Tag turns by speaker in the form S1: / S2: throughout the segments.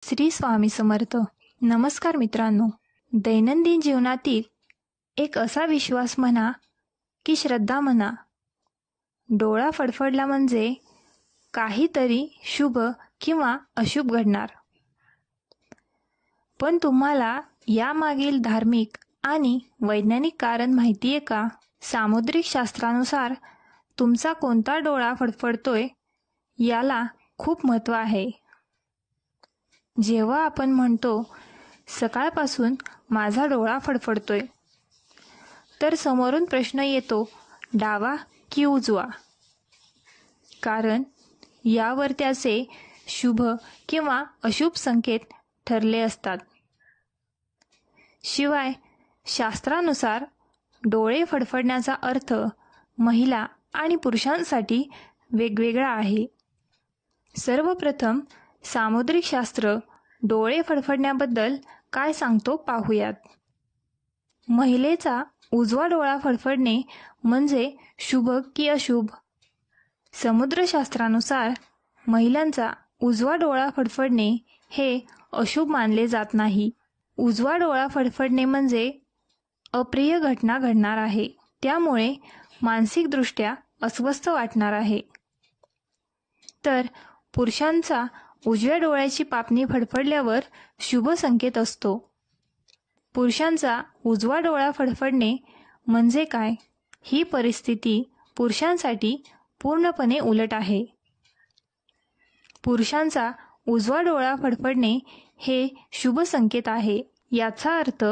S1: श्री स्वामी समर्थ. नमस्कार मित्रांनो. दैनंदिन जीवनातील एक असा विश्वास म्हणा की श्रद्धा म्हणा, डोळा फडफडला म्हणजे काहीतरी शुभ किंवा अशुभ घडणार. पण तुम्हाला यामागील धार्मिक आणि वैज्ञानिक कारण माहिती आहे का? सामुद्रिक शास्त्रानुसार तुमचा कोणता डोळा फडफडतोय याला खूप महत्त्व आहे. जेव्हा आपण म्हणतो सकाळपासून माझा डोळा फडफडतोय, तर समोरून प्रश्न येतो, डावा की उजवा? कारण यावर त्याचे शुभ किंवा अशुभ संकेत ठरले असतात. शिवाय शास्त्रानुसार डोळे फडफडण्याचा अर्थ महिला आणि पुरुषांसाठी वेगवेगळा आहे. सर्वप्रथम सामुद्रिक शास्त्र डोळे फडफडण्याबद्दल काय सांगतो पाहूयात. महिलेचा उजवा डोळा फडफडणे म्हणजे शुभ की अशुभ? समुद्रशास्त्रानुसार महिलांचा उजवा डोळा फडफडणे हे अशुभ मानले जात नाही. उजवा डोळा फडफडणे म्हणजे अप्रिय घटना घडणार आहे, त्यामुळे मानसिकदृष्ट्या अस्वस्थ वाटणार आहे. तर पुरुषांचा उजव्या डोळ्याची पापणी फडफडल्यावर शुभ संकेत असतो. पुरुषांचा उजवा डोळा फडफडणे म्हणजे काय? ही परिस्थिती पुरुषांसाठी पूर्णपणे उलट आहे. पुरुषांचा उजवा डोळा फडफडणे हे शुभ संकेत आहे. याचा अर्थ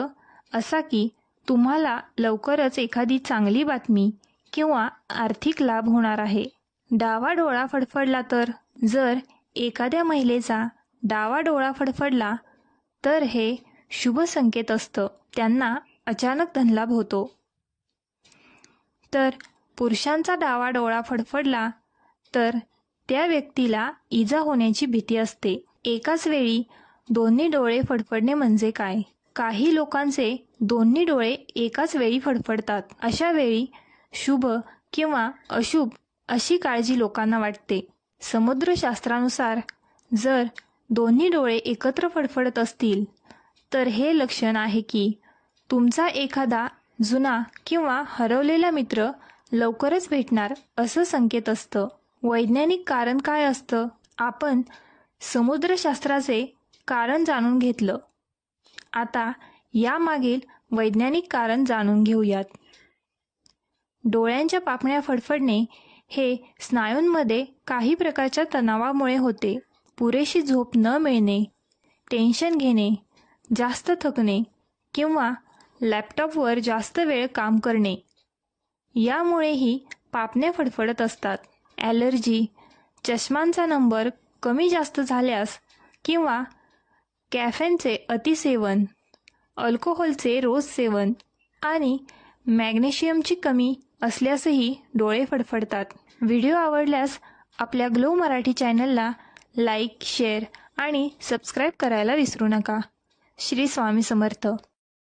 S1: असा की तुम्हाला लवकरच एखादी चांगली बातमी किंवा आर्थिक लाभ होणार आहे. डावा डोळा फडफडला तर? जर एखाद्या महिलेचा डावा डोळा फडफडला तर हे शुभ संकेत असतं. त्यांना अचानक धनलाभ होतो. तर पुरुषांचा डावा डोळा फडफडला तर त्या व्यक्तीला इजा होण्याची भीती असते. एकाच वेळी दोन्ही डोळे फडफडणे म्हणजे काय? काही लोकांचे दोन्ही डोळे एकाच वेळी फडफडतात. अशा वेळी शुभ किंवा अशुभ अशी काळजी लोकांना वाटते. समुद्रशास्त्रानुसार जर दोन्ही डोळे एकत्र फडफडत असतील तर हे लक्षण आहे की तुमचा एखादा जुना किंवा हरवलेला मित्र लवकरच भेटणार असं संकेत असतं. वैज्ञानिक कारण काय असतं? आपण समुद्रशास्त्राचे कारण जाणून घेतलं. आता यामागील वैज्ञानिक कारण जाणून घेऊयात. डोळ्यांच्या पापण्या फडफडणे हे स्नायूंमध्ये काही प्रकारच्या तणावामुळे होते. पुरेशी झोप न मिळणे, टेन्शन घेणे, जास्त थकणे किंवा लॅपटॉपवर जास्त वेळ काम करणे यामुळेही पापण्या फडफडत असतात. ॲलर्जी, चष्मांचा नंबर कमी जास्त झाल्यास किंवा कॅफेनचे अतिसेवन, अल्कोहोलचे रोज सेवन आणि मॅग्नेशियमची कमी असल्यासही डोळे फडफडतात. व्हिडिओ आवडल्यास आपल्या ग्लो मराठी चॅनलला लाईक, शेअर आणि सबस्क्राईब करायला विसरू नका. श्री स्वामी समर्थ.